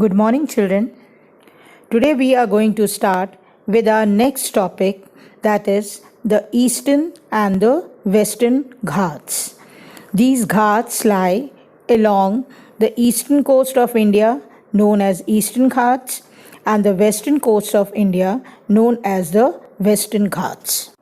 Good morning, children. Today we are going to start with our next topic, that is the Eastern and the Western Ghats. These Ghats lie along the eastern coast of India, known as Eastern Ghats, and the western coast of India, known as the Western Ghats.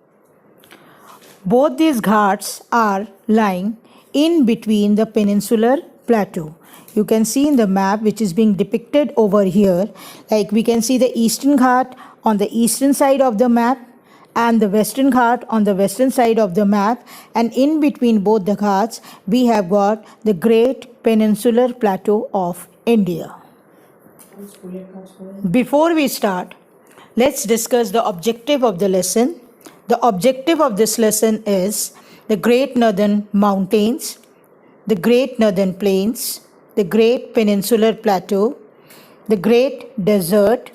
Both these ghats are lying in between the peninsular plateau. You can see in the map which is being depicted over here, like we can see the Eastern Ghat on the eastern side of the map and the Western Ghat on the western side of the map, and in between both the ghats we have got the Great Peninsular Plateau of India. Before we start, let's discuss the objective of the lesson. The objective of this lesson is the Great Northern Mountains, the Great Northern Plains, the Great Peninsular Plateau, the Great Desert,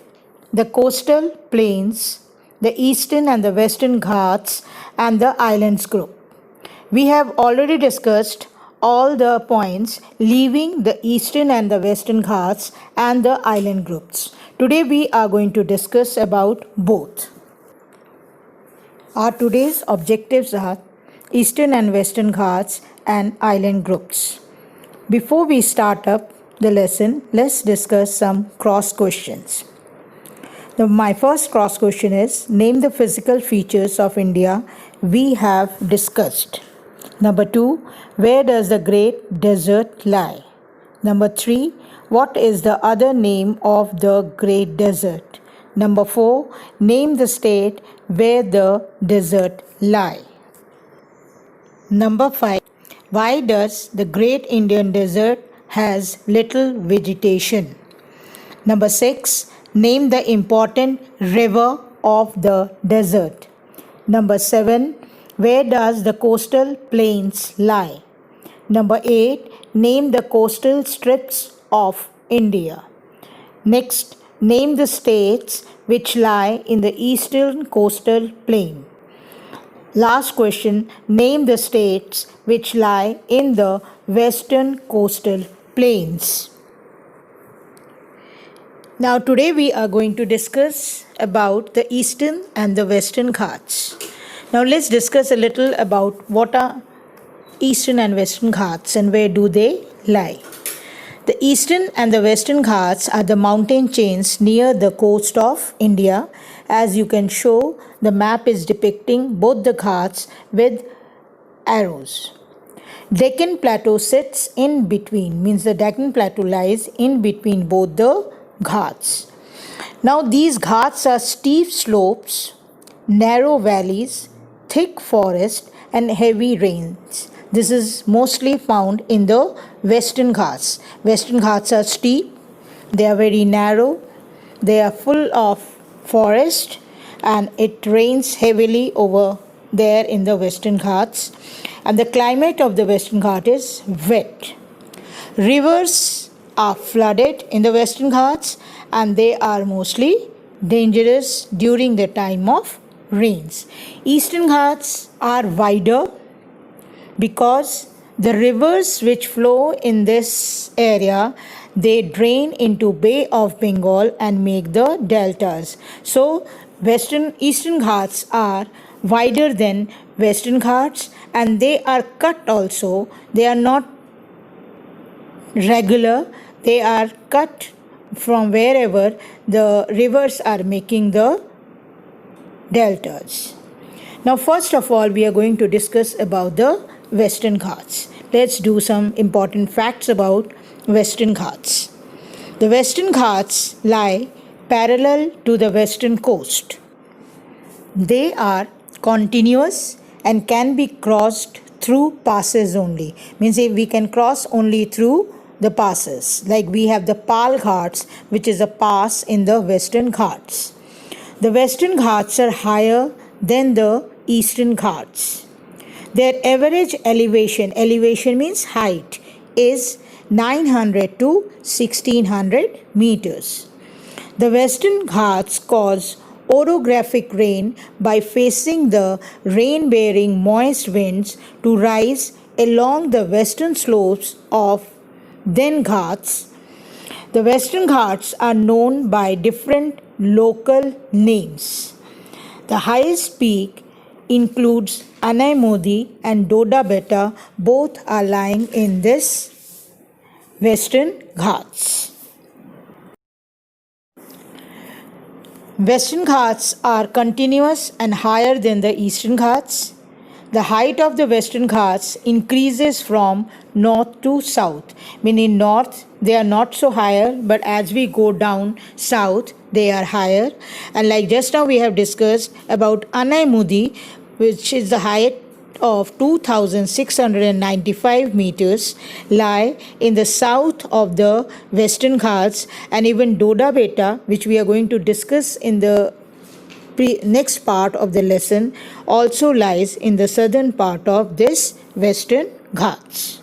the coastal plains, the Eastern and the Western Ghats, and the Islands Group. We have already discussed all the points leaving the Eastern and the Western Ghats and the island groups. Today we are going to discuss about both. Our today's objectives are Eastern and Western Ghats and island groups. Before we start up the lesson, let's discuss some cross questions. My first cross question is, name the physical features of India we have discussed. Number 2, where does the Great Desert lie? Number 3, what is the other name of the Great Desert? Number 4, name the state where the desert lie. Number 5, why does the Great Indian Desert has little vegetation? Number 6, name the important river of the desert. Number 7, where does the coastal plains lie? Number 8, name the coastal strips of India. Next, name the states which lie in the eastern coastal plain. Last question, name the states which lie in the western coastal plains. Now today we are going to discuss about the Eastern and the Western Ghats. Now let's discuss a little about what are Eastern and Western Ghats and where do they lie. The Eastern and the Western Ghats are the mountain chains near the coast of India. As you can show, the map is depicting both the ghats with arrows. Deccan Plateau sits in between, means the Deccan Plateau lies in between both the ghats. Now these ghats are steep slopes, narrow valleys, thick forest and heavy rains. This is mostly found in the Western Ghats. Western Ghats are steep, they are very narrow, they are full of forest and it rains heavily over there in the Western Ghats. And the climate of the Western Ghats is wet. Rivers are flooded in the Western Ghats and they are mostly dangerous during the time of rains. Eastern Ghats are wider because the rivers which flow in this area, they drain into Bay of Bengal and make the deltas. So Eastern Ghats are wider than Western Ghats and they are cut also. They are not regular, they are cut from wherever the rivers are making the deltas. Now first of all we are going to discuss about the Western Ghats. Let's do some important facts about Western Ghats. The Western Ghats lie parallel to the western coast. They are continuous and can be crossed through passes only. Means we can cross only through the passes. Like we have the Pal Ghats, which is a pass in the Western Ghats. The Western Ghats are higher than the Eastern Ghats. Their average elevation means height, is 900 to 1600 meters. The Western Ghats cause orographic rain by facing the rain-bearing moist winds to rise along the western slopes of then Ghats. The Western Ghats are known by different local names. The highest peak includes Anaimodi and Doda Betta, both are lying in this Western Ghats. Western Ghats are continuous and higher than the Eastern Ghats. The height of the Western Ghats increases from north to south. Meaning north they are not so higher, but as we go down south they are higher. And like just now we have discussed about Anaimudi, which is the height of 2695 meters, lie in the south of the Western Ghats, and even Doda Betta, which we are going to discuss in the next part of the lesson, also lies in the southern part of this Western Ghats.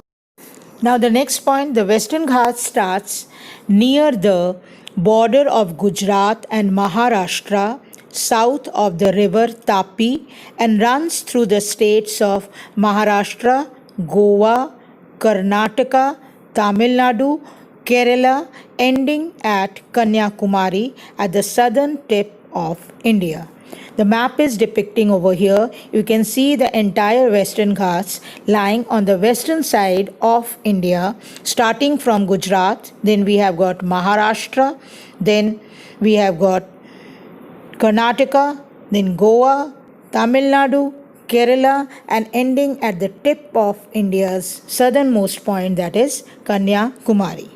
Now the next point, the Western Ghats starts near the border of Gujarat and Maharashtra, south of the river Tapi, and runs through the states of Maharashtra, Goa, Karnataka, Tamil Nadu, Kerala, ending at Kanyakumari at the southern tip of India. The map is depicting over here. You can see the entire Western Ghats lying on the western side of India, starting from Gujarat. Then we have got Maharashtra. Then we have got Karnataka. Then Goa, Tamil Nadu, Kerala, and ending at the tip of India's southernmost point, that is Kanyakumari.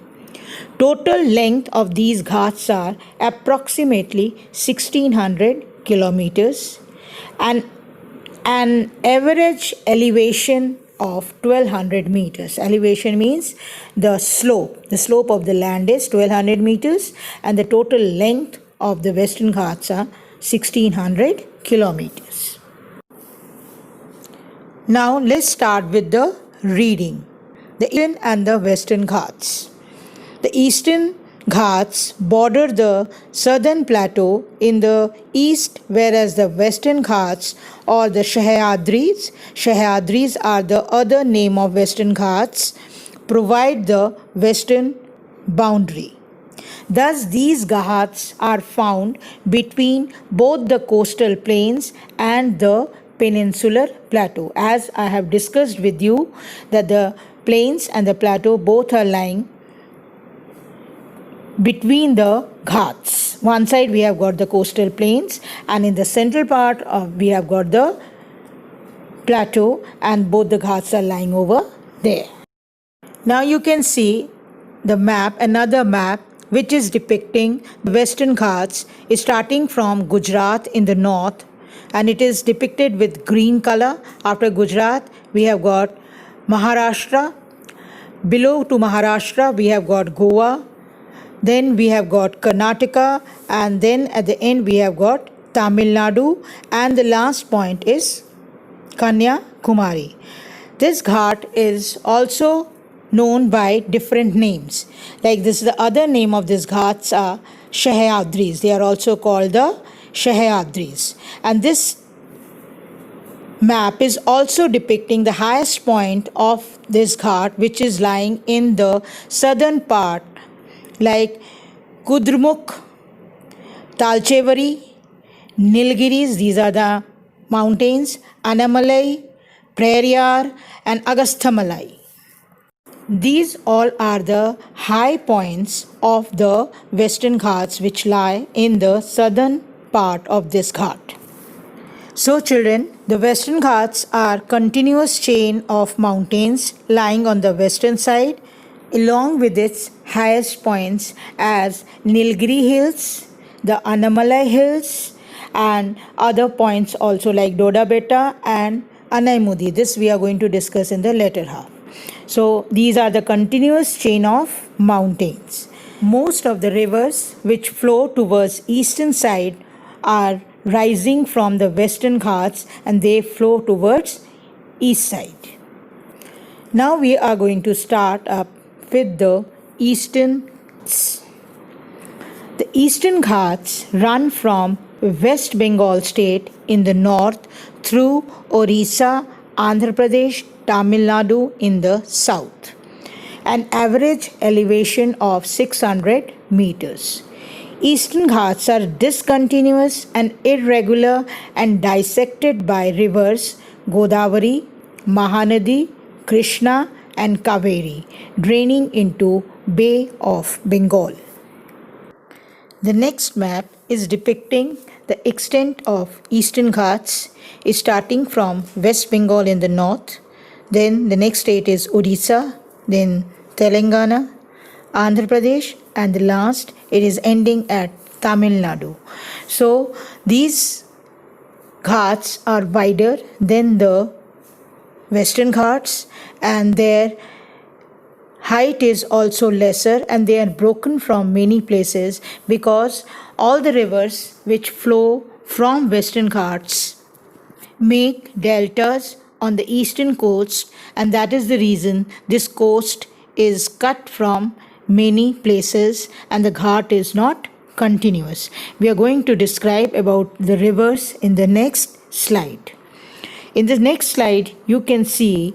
Total length of these ghats are approximately 1600 kilometers and an average elevation of 1200 meters. Elevation means the slope. The slope of the land is 1200 meters and the total length of the Western Ghats are 1600 kilometers. Now let's start with the reading. The Eastern and the Western Ghats. The Eastern Ghats border the southern plateau in the east, whereas the Western Ghats or the Sahyadris are the other name of Western Ghats, provide the western boundary. Thus, these Ghats are found between both the coastal plains and the peninsular plateau. As I have discussed with you that the plains and the plateau both are lying between the Ghats. One side we have got the coastal plains and in the central part we have got the plateau, and both the Ghats are lying over there. Now you can see the map, another map which is depicting the Western Ghats is starting from Gujarat in the north, and it is depicted with green color. After Gujarat we have got Maharashtra. Below to Maharashtra we have got Goa. Then we have got Karnataka, and then at the end we have got Tamil Nadu, and the last point is Kanyakumari. This ghat is also known by different names. Like this, the other name of these ghats are Sahyadris. They are also called the Sahyadris. And this map is also depicting the highest point of this ghat, which is lying in the southern part, like Kudrmukh, Talchevari, Nilgiris, these are the mountains, Anamalai, Periyar, and Agasthamalai. These all are the high points of the Western Ghats which lie in the southern part of this ghat. So children, the Western Ghats are continuous chain of mountains lying on the western side, along with its highest points as Nilgiri Hills, the Anamalai Hills, and other points also like Doda Betta and Anaimudi. This we are going to discuss in the later half. So these are the continuous chain of mountains. Most of the rivers which flow towards eastern side are rising from the Western Ghats and they flow towards east side. Now we are going to start up with the Eastern Ghats. The Eastern Ghats run from West Bengal state in the north through Orissa, Andhra Pradesh, Tamil Nadu in the south. an average elevation of 600 meters. Eastern Ghats are discontinuous and irregular and dissected by rivers Godavari, Mahanadi, Krishna and Kaveri, draining into Bay of Bengal. The next map is depicting the extent of Eastern Ghats, is starting from West Bengal in the north, then the next state is Odisha, then Telangana, Andhra Pradesh, and the last it is ending at Tamil Nadu. So these Ghats are wider than the Western Ghats and their height is also lesser, and they are broken from many places because all the rivers which flow from Western Ghats make deltas on the eastern coast, and that is the reason this coast is cut from many places and the ghat is not continuous. We are going to describe about the rivers in the next slide. In the next slide, you can see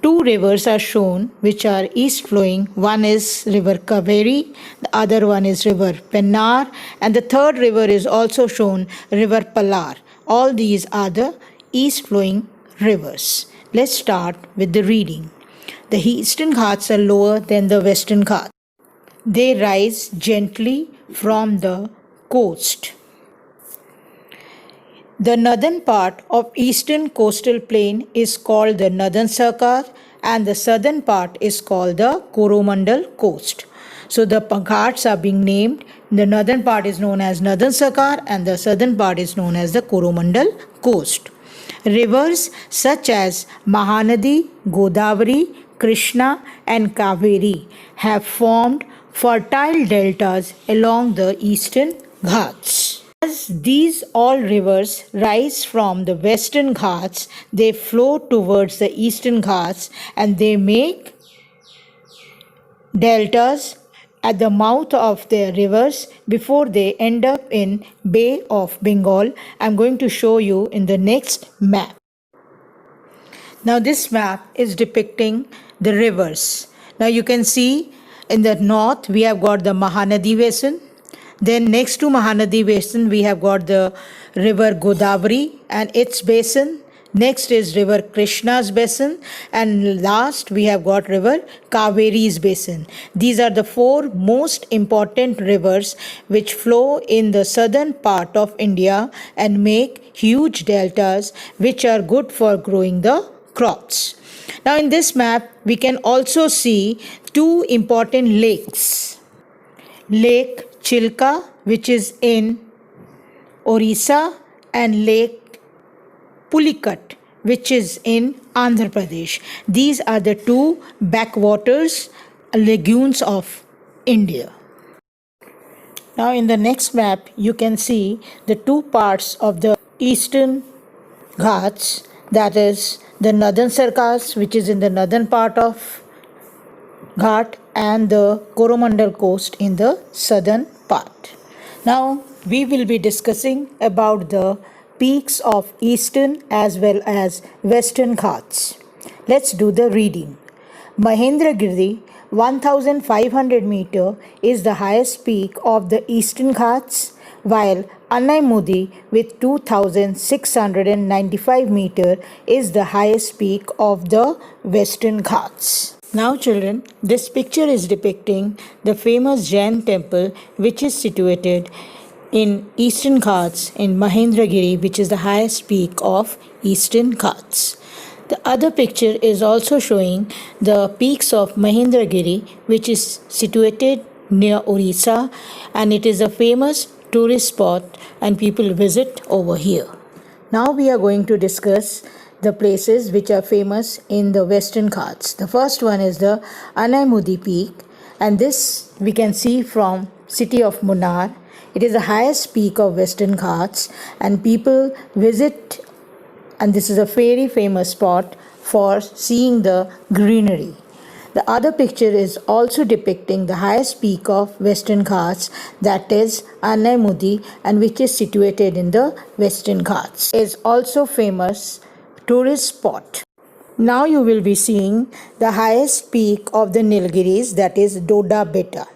two rivers are shown which are east flowing. One is river Kaveri, the other one is river Pennar, and the third river is also shown, river Palar. All these are the east flowing rivers. Let's start with the reading. The Eastern Ghats are lower than the Western Ghats. They rise gently from the coast. The northern part of eastern coastal plain is called the Northern Sarkar and the southern part is called the Coromandel coast. So the Ghats are being named. The northern part is known as Northern Sarkar and the southern part is known as the Coromandel coast. Rivers such as Mahanadi, Godavari, Krishna and Kaveri have formed fertile deltas along the eastern Ghats. As these all rivers rise from the Western Ghats, they flow towards the Eastern Ghats and they make deltas at the mouth of their rivers before they end up in Bay of Bengal. I'm going to show you in the next map. Now this map is depicting the rivers. Now you can see in the north we have got the Mahanadi basin. Then next to Mahanadi basin we have got the river Godavari and its basin. Next is river Krishna's basin and last we have got river Kaveri's basin. These are the four most important rivers which flow in the southern part of India and make huge deltas which are good for growing the crops. Now in this map we can also see two important lakes. Lake Chilka, which is in Orissa, and Lake Pulicat, which is in Andhra Pradesh. These are the two backwaters lagoons of India. Now in the next map you can see the two parts of the Eastern Ghats, that is the Northern Sarkars, which is in the northern part of Ghat, and the Coromandel coast in the southern part. Now we will be discussing about the peaks of Eastern as well as Western Ghats. Let's do the reading. Mahendragiri 1500 meter is the highest peak of the Eastern Ghats, while Anaimudi with 2695 meter is the highest peak of the Western Ghats. Now children, this picture is depicting the famous Jain temple which is situated in Eastern Ghats in Mahendragiri, which is the highest peak of Eastern Ghats. The other picture is also showing the peaks of Mahendragiri, which is situated near Orissa, and it is a famous tourist spot and people visit over here. Now we are going to discuss the places which are famous in the Western Ghats. The first one is the Anaimudi peak, and this we can see from city of Munnar. It is the highest peak of Western Ghats and people visit, and this is a very famous spot for seeing the greenery. The other picture is also depicting the highest peak of Western Ghats, that is Anaimudi, and which is situated in the Western Ghats. It is also famous tourist spot. Now you will be seeing the highest peak of the Nilgiris, that is Doda Beta.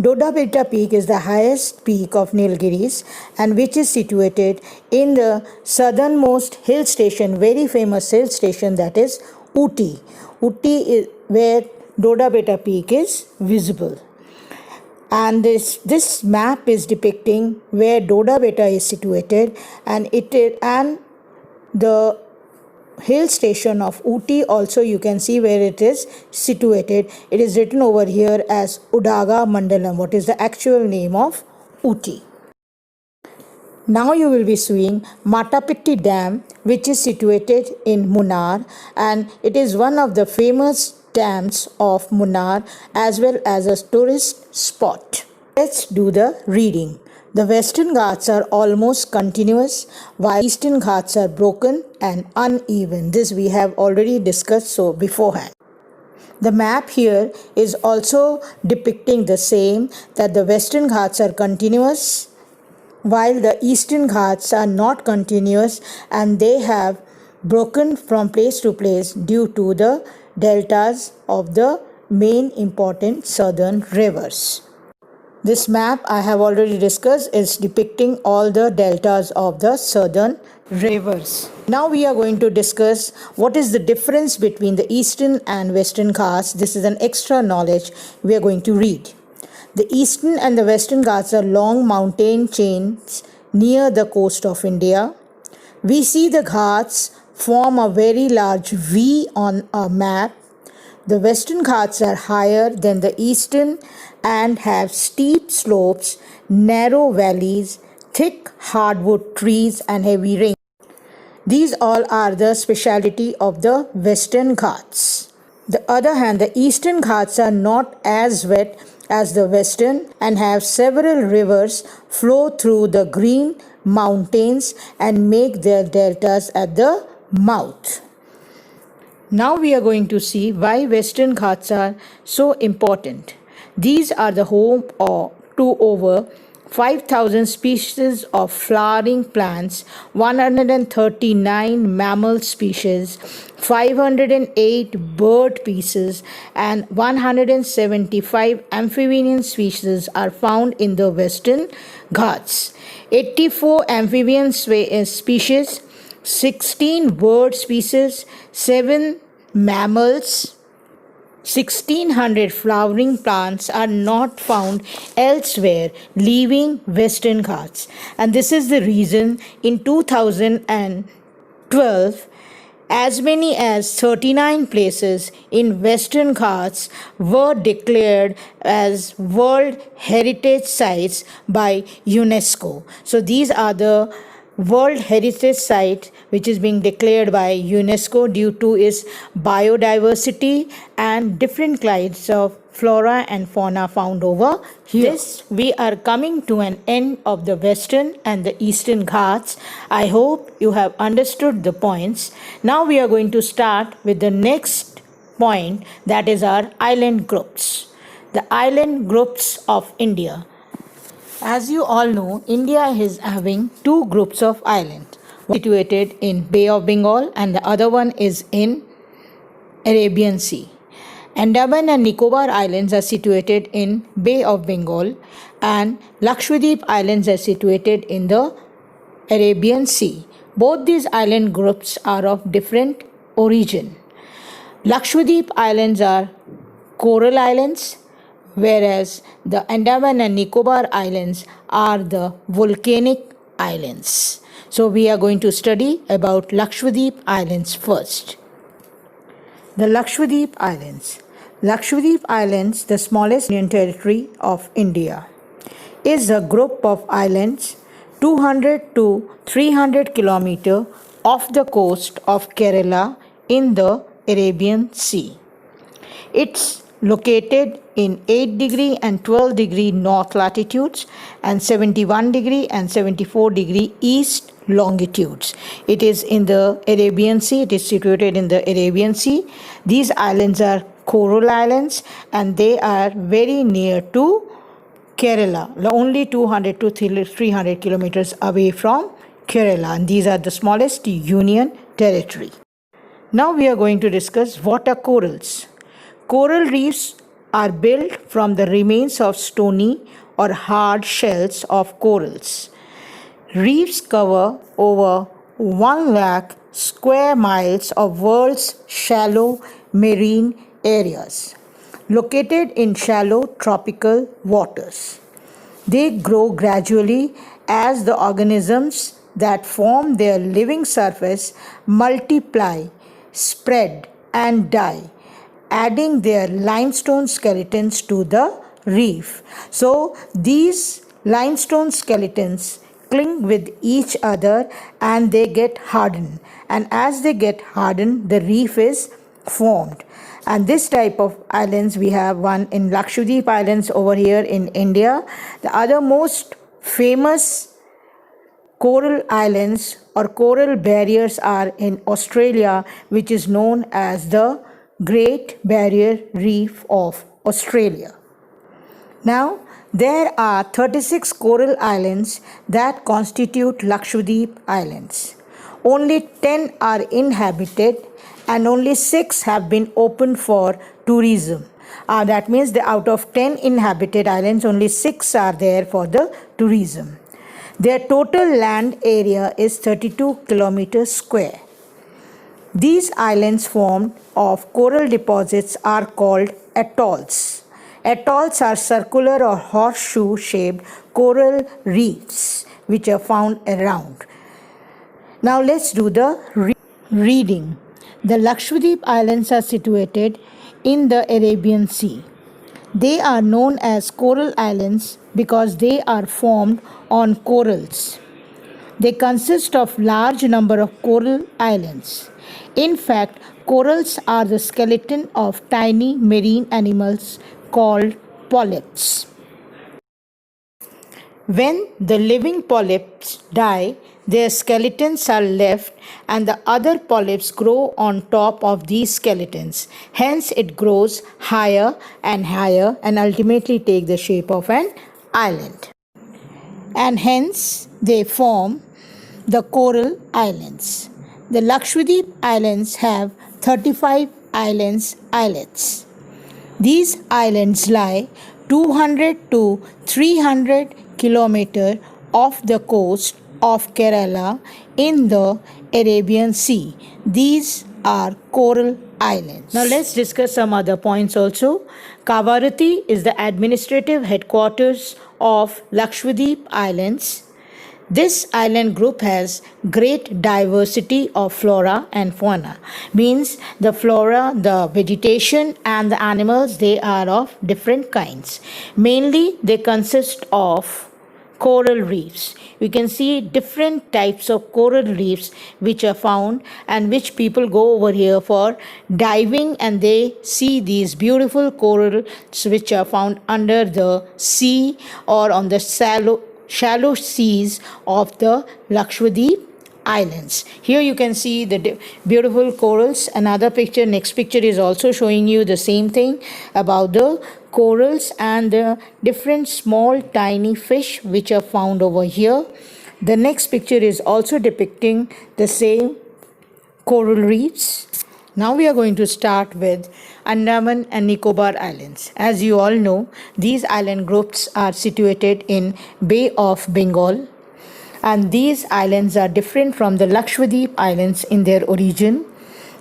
Doda Beta peak is the highest peak of Nilgiris and which is situated in the southernmost hill station, very famous hill station, that is Ooty. Ooty is where Doda Beta peak is visible. And this map is depicting where Doda Beta is situated, and the hill station of Ooty also you can see where it is situated. It is written over here as Udaga Mandalam, what is the actual name of Ooty. Now you will be seeing Matapitti Dam, which is situated in Munnar, and it is one of the famous dams of Munnar as well as a tourist spot. Let's do the reading. The Western Ghats are almost continuous, while Eastern Ghats are broken and uneven. This we have already discussed so beforehand. The map here is also depicting the same, that the Western Ghats are continuous, while the Eastern Ghats are not continuous and they have broken from place to place due to the deltas of the main important southern rivers. This map I have already discussed is depicting all the deltas of the southern rivers. Now we are going to discuss what is the difference between the Eastern and Western Ghats. This is an extra knowledge we are going to read. The Eastern and the Western Ghats are long mountain chains near the coast of India. We see the Ghats form a very large V on a map. The Western Ghats are higher than the Eastern and have steep slopes, narrow valleys, thick hardwood trees and heavy rain. These all are the speciality of the Western Ghats. The other hand, the Eastern Ghats are not as wet as the Western and have several rivers flow through the green mountains and make their deltas at the mouth. Now we are going to see why Western Ghats are so important. These are the home to over 5,000 species of flowering plants, 139 mammal species, 508 bird species, and 175 amphibian species are found in the Western Ghats. 84 amphibian species, 16 bird species, 7 mammals, 1,600 flowering plants are not found elsewhere, leaving Western Ghats. And this is the reason in 2012, as many as 39 places in Western Ghats were declared as World Heritage Sites by UNESCO. So these are the World Heritage Site which is being declared by UNESCO due to its biodiversity and different kinds of flora and fauna found over here. This, we are coming to an end of the Western and the Eastern Ghats. I hope you have understood the points. Now we are going to start with the next point, that is our island groups. The island groups of India. As you all know, India is having two groups of islands, one situated in Bay of Bengal and the other one is in Arabian Sea. Andaman and Nicobar Islands are situated in Bay of Bengal and Lakshadweep Islands are situated in the Arabian Sea. Both these island groups are of different origin. Lakshadweep Islands are coral islands, whereas the Andaman and Nicobar Islands are the volcanic islands. So we are going to study about Lakshadweep Islands first. The Lakshadweep Islands. Lakshadweep Islands, the smallest union territory of India, is a group of islands 200 to 300 kilometers off the coast of Kerala in the Arabian Sea. It's located in 8 degree and 12 degree north latitudes and 71 degree and 74 degree east longitudes. It is in the Arabian Sea. It is situated in the Arabian Sea. These islands are coral islands and they are very near to Kerala, only 200 to 300 kilometers away from Kerala, and these are the smallest union territory. Now we are going to discuss what are corals. Coral reefs are built from the remains of stony or hard shells of corals. Reefs cover over 1 lakh square miles of world's shallow marine areas, located in shallow tropical waters. They grow gradually as the organisms that form their living surface multiply, spread, and die, adding their limestone skeletons to the reef. So, these limestone skeletons cling with each other and they get hardened. And as they get hardened, the reef is formed. And this type of islands, we have one in Lakshadweep Islands over here in India. The other most famous coral islands or coral barriers are in Australia, which is known as the Great Barrier Reef of Australia. Now, there are 36 coral islands that constitute Lakshadweep Islands. Only 10 are inhabited and only 6 have been opened for tourism. That means that out of 10 inhabited islands, only 6 are there for the tourism. Their total land area is 32 kilometers square. These islands formed of coral deposits are called atolls. Atolls are circular or horseshoe shaped coral reefs which are found around. Now let's do the reading. The Lakshadweep Islands are situated in the Arabian Sea. They are known as coral islands because they are formed on corals. They consist of large number of coral islands. In fact, corals are the skeleton of tiny marine animals called polyps. When the living polyps die, their skeletons are left and the other polyps grow on top of these skeletons. Hence, it grows higher and ultimately take the shape of an island. And hence, they form the coral islands. The Lakshadweep Islands have 35 islets. These islands lie 200 to 300 kilometers off the coast of Kerala in the Arabian Sea. These are coral islands. Now let's discuss some other points also. Kavaratti is the administrative headquarters of Lakshadweep Islands. This island group has great diversity of flora and fauna. Means the flora, the vegetation and the animals, they are of different kinds. Mainly they consist of coral reefs. You can see different types of coral reefs which are found and which people go over here for diving and they see these beautiful corals which are found under the sea or on the shallow seas of the Lakshadweep Islands. Here you can see the beautiful corals. Another picture, next picture is also showing you the same thing about the corals and the different small tiny fish which are found over here. The next picture is also depicting the same coral reefs. Now we are going to start with Andaman and Nicobar Islands. As you all know, these island groups are situated in Bay of Bengal, and these islands are different from the Lakshadweep Islands in their origin.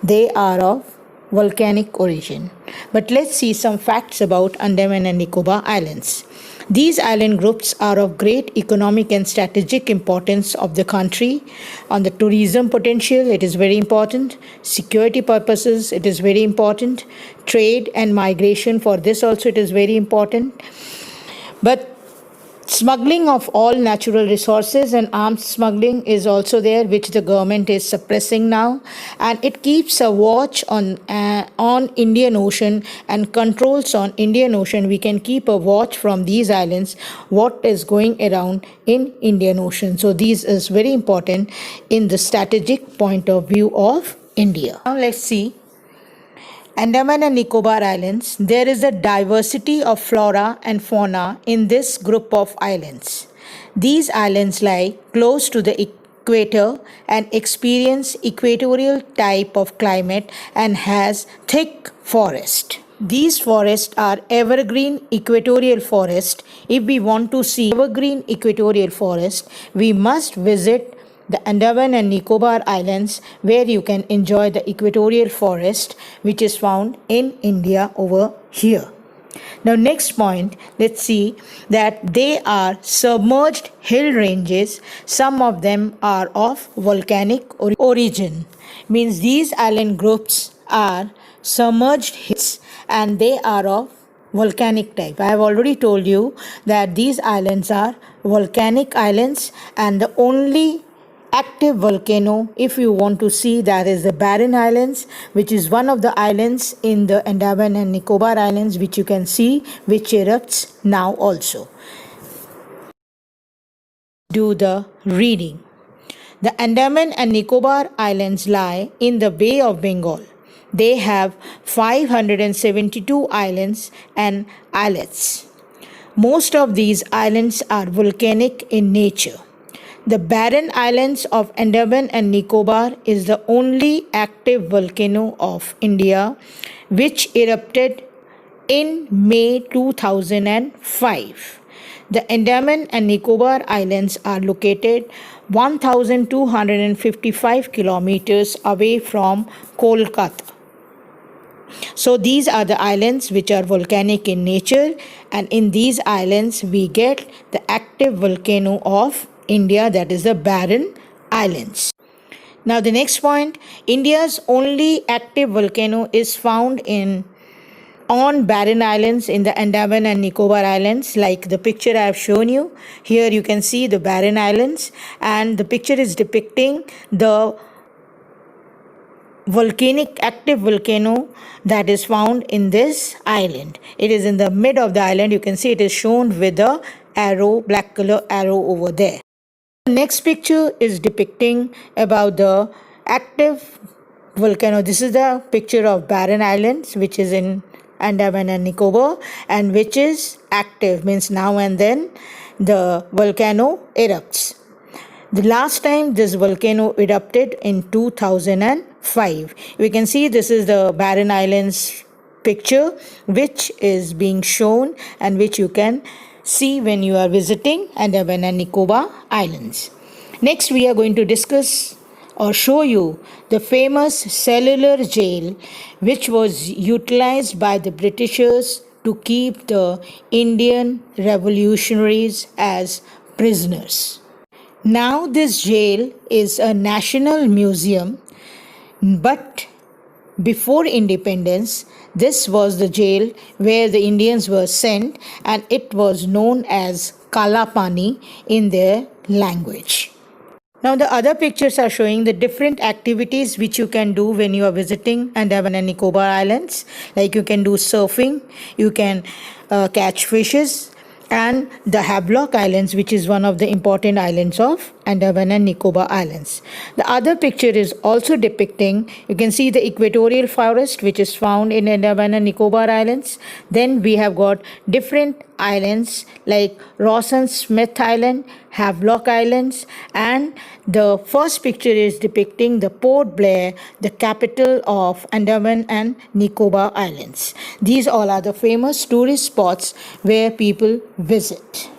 They are of volcanic origin. But let's see some facts about Andaman and Nicobar Islands. These island groups are of great economic and strategic importance of the country. On the tourism potential, it is very important. Security purposes, it is very important. Trade and migration, for this also it is very important. But smuggling of all natural resources and arms smuggling is also there, which the government is suppressing now, and it keeps a watch on Indian Ocean and controls on Indian Ocean. We can keep a watch from these islands what is going around in Indian Ocean. So these is very important in the strategic point of view of India. Now let's see Andaman and Nicobar Islands. There is a diversity of flora and fauna in this group of islands. These islands lie close to the equator and experience equatorial type of climate and has thick forest. These forests are evergreen equatorial forest. If we want to see evergreen equatorial forest, we must visit the Andaman and Nicobar Islands, where you can enjoy the equatorial forest which is found in India over here. Now, next point, let's see that they are submerged hill ranges. Some of them are of volcanic origin. Means these island groups are submerged hills and they are of volcanic type. I have already told you that these islands are volcanic islands, and the only active volcano, if you want to see, that is the Barren Islands, which is one of the islands in the Andaman and Nicobar Islands, which you can see, which erupts now also. Do the reading. The Andaman and Nicobar Islands lie in the Bay of Bengal. They have 572 islands and islets. Most of these islands are volcanic in nature. The Barren Islands of Andaman and Nicobar is the only active volcano of India, which erupted in May 2005. The Andaman and Nicobar Islands are located 1,255 kilometers away from Kolkata. So these are the islands which are volcanic in nature, and in these islands we get the active volcano of India, that is the Barren Islands. Now the next point, India's only active volcano is found on Barren Islands in the Andaman and Nicobar Islands, like the picture I have shown you. Here you can see the Barren Islands, and the picture is depicting the active volcano that is found in this island. It is in the mid of the island. You can see it is shown with the arrow, black color arrow over there. The next picture is depicting about the active volcano. This is the picture of Barren Islands, which is in Andaman and Nicobar, and which is active, means now and then the volcano erupts. The last time this volcano erupted in 2005. We can see this is the Barren Islands picture which is being shown and which you can see when you are visiting Andaman and Nicobar Islands. Next we are going to discuss or show you the famous cellular jail which was utilized by the Britishers to keep the Indian revolutionaries as prisoners. Now this jail is a national museum, but before independence, this was the jail where the Indians were sent, and it was known as Kalapani in their language. Now the other pictures are showing the different activities which you can do when you are visiting Andaman and Nicobar Islands. Like you can do surfing, you can catch fishes, and the Havelock Islands, which is one of the important islands of Andaman and Nicobar Islands. The other picture is also depicting, you can see the equatorial forest which is found in Andaman and Nicobar Islands. Then we have got different islands like Rawson Smith Island, Havelock Islands, and the first picture is depicting the Port Blair, the capital of Andaman and Nicobar Islands. These all are the famous tourist spots where people visit.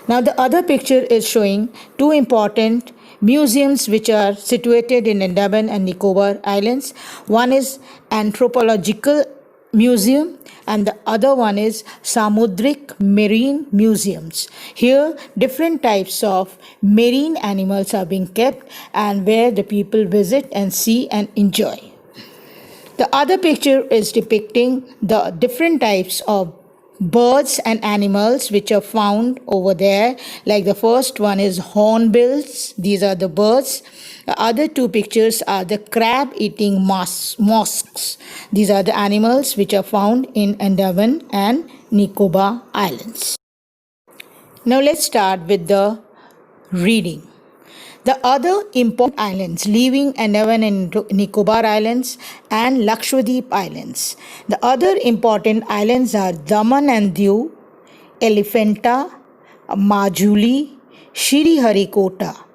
Now the other picture is showing two important museums which are situated in Andaman and Nicobar Islands. One is Anthropological Museum and the other one is Samudrik Marine Museums. Here different types of marine animals are being kept and where the people visit and see and enjoy. The other picture is depicting the different types of birds and animals which are found over there. Like the first one is hornbills. These are the birds. The other two pictures are the crab eating mosques. These are the animals which are found in Andaman and Nicobar Islands. Now let's start with the reading. The other important islands, leaving Andaman and Nicobar Islands and Lakshadweep Islands. The other important islands are Daman and Diu, Elephanta, Majuli, Sriharikota.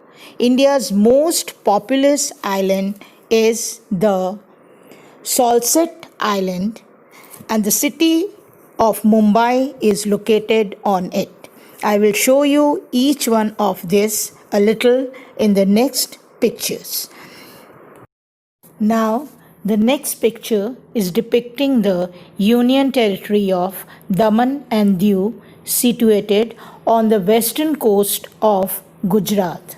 India's most populous island is the Salsette Island, and the city of Mumbai is located on it. I will show you each one of this a little in the next pictures. Now, the next picture is depicting the Union Territory of Daman and Diu, situated on the western coast of Gujarat.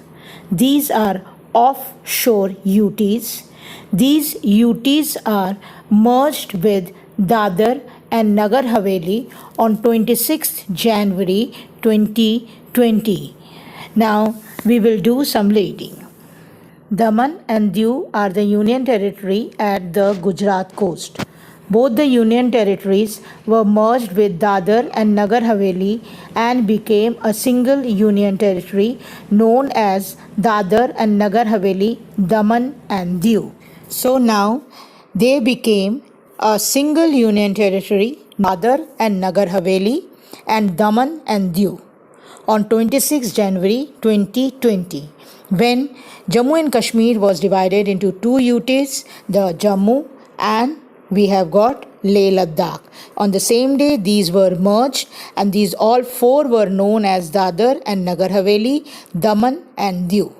These are offshore UTs. These UTs are merged with Dadar and Nagar Haveli on 26th January 2020. Now, we will do some reading. Daman and Diu are the Union Territory at the Gujarat coast. Both the Union Territories were merged with Dadar and Nagar Haveli and became a single Union Territory known as Dadar and Nagar Haveli, Daman and Diu. So now they became a single Union Territory, Dadar and Nagar Haveli and Daman and Diu on 26 January 2020, when Jammu and Kashmir was divided into two UTs, the Jammu and we have got Leh Ladakh. On the same day, these were merged, and these all four were known as Dadar and Nagar Haveli, Daman and Diu.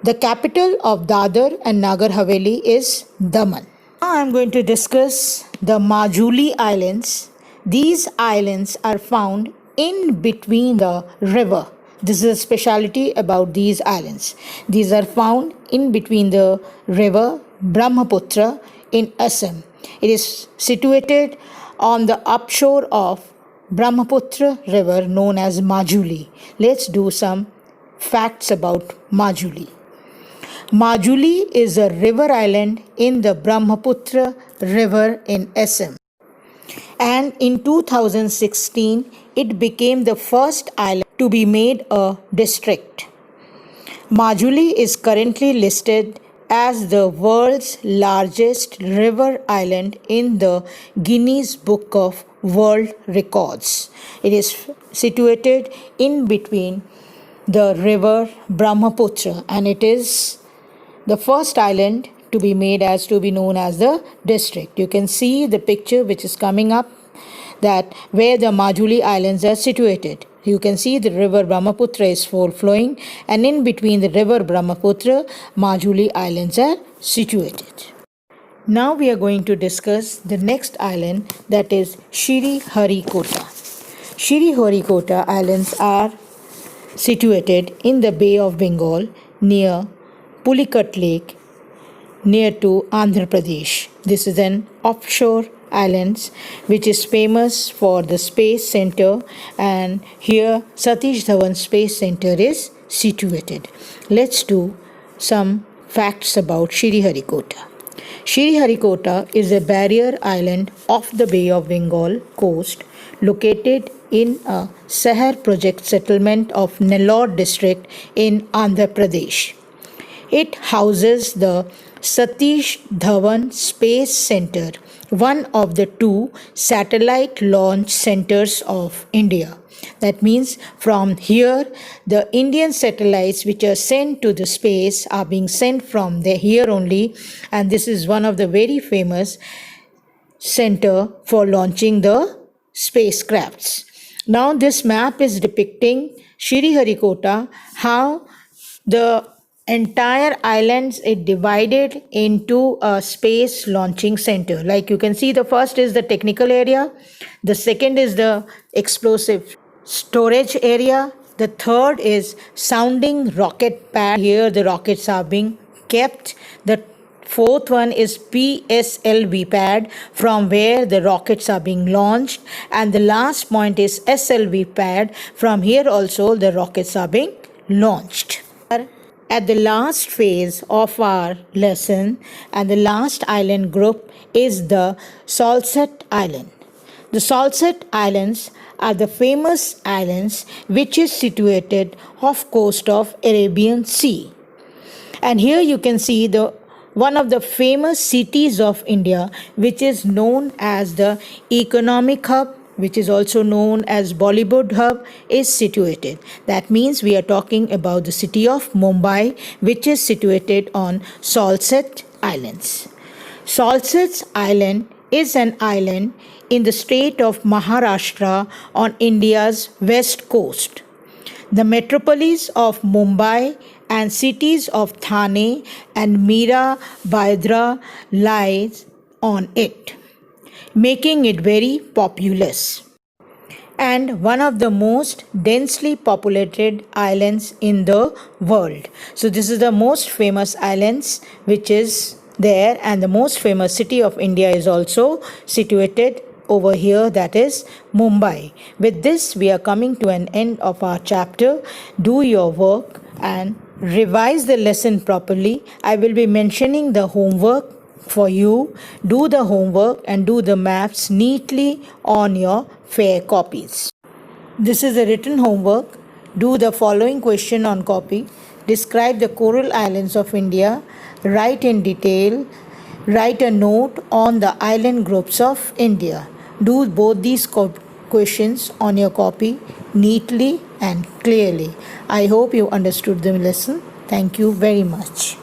The capital of Dadar and Nagar Haveli is Daman. Now I am going to discuss the Majuli Islands. These islands are found in between the river. This is a speciality about these islands. These are found in between the river Brahmaputra in Assam. It is situated on the upshore of Brahmaputra river known as Majuli. Let's do some facts about Majuli. Majuli is a river island in the Brahmaputra river in Assam. And in 2016, it became the first island to be made a district. Majuli is currently listed as the world's largest river island in the Guinness Book of World Records. It is situated in between the river Brahmaputra, and it is the first island to be made as to be known as the district. You can see the picture which is coming up, that where the Majuli Islands are situated. You can see the river Brahmaputra is flowing, and in between the river Brahmaputra, Majuli Islands are situated. Now we are going to discuss the next island, that is Sriharikota. Sriharikota Islands are situated in the Bay of Bengal near Pulicat Lake, near to Andhra Pradesh. This is an offshore islands which is famous for the space center, and here Satish Dhawan Space Center is situated. Let's do some facts about Sriharikota. Sriharikota is a barrier island off the Bay of Bengal coast, located in a Sahar project settlement of Nellore district in Andhra Pradesh. It houses the Satish Dhawan Space Center, one of the two satellite launch centers of India. That means from here, the Indian satellites which are sent to the space are being sent from here only, and this is one of the very famous center for launching the spacecrafts. Now this map is depicting Sriharikota, how the entire islands is divided into a space launching center. Like you can see, the first is the technical area, the second is the explosive storage area, the third is sounding rocket pad. Here the rockets are being kept. The fourth one is PSLV pad, from where the rockets are being launched, and the last point is SLV pad. From here also the rockets are being launched. At the last phase of our lesson, and the last island group is the Salsette Island. The Salsette Islands are the famous islands which is situated off coast of Arabian Sea. And here you can see the one of the famous cities of India, which is known as the economic hub which is also known as Bollywood hub, is situated. That means we are talking about the city of Mumbai, which is situated on Salsette Islands. Salsette Island is an island in the state of Maharashtra on India's west coast. The metropolis of Mumbai and cities of Thane and Mira Bhadra lies on it, making it very populous and one of the most densely populated islands in the world. So this is the most famous islands which is there, and the most famous city of India is also situated over here, that is Mumbai. With this, we are coming to an end of our chapter. Do your work and revise the lesson properly. I will be mentioning the homework for you. Do the homework and do the maths neatly on your fair copies. This is a written homework. Do the following question on copy. Describe the coral islands of India. Write in detail. Write a note on the island groups of India. Do both these questions on your copy neatly and clearly. I hope you understood the lesson. Thank you very much.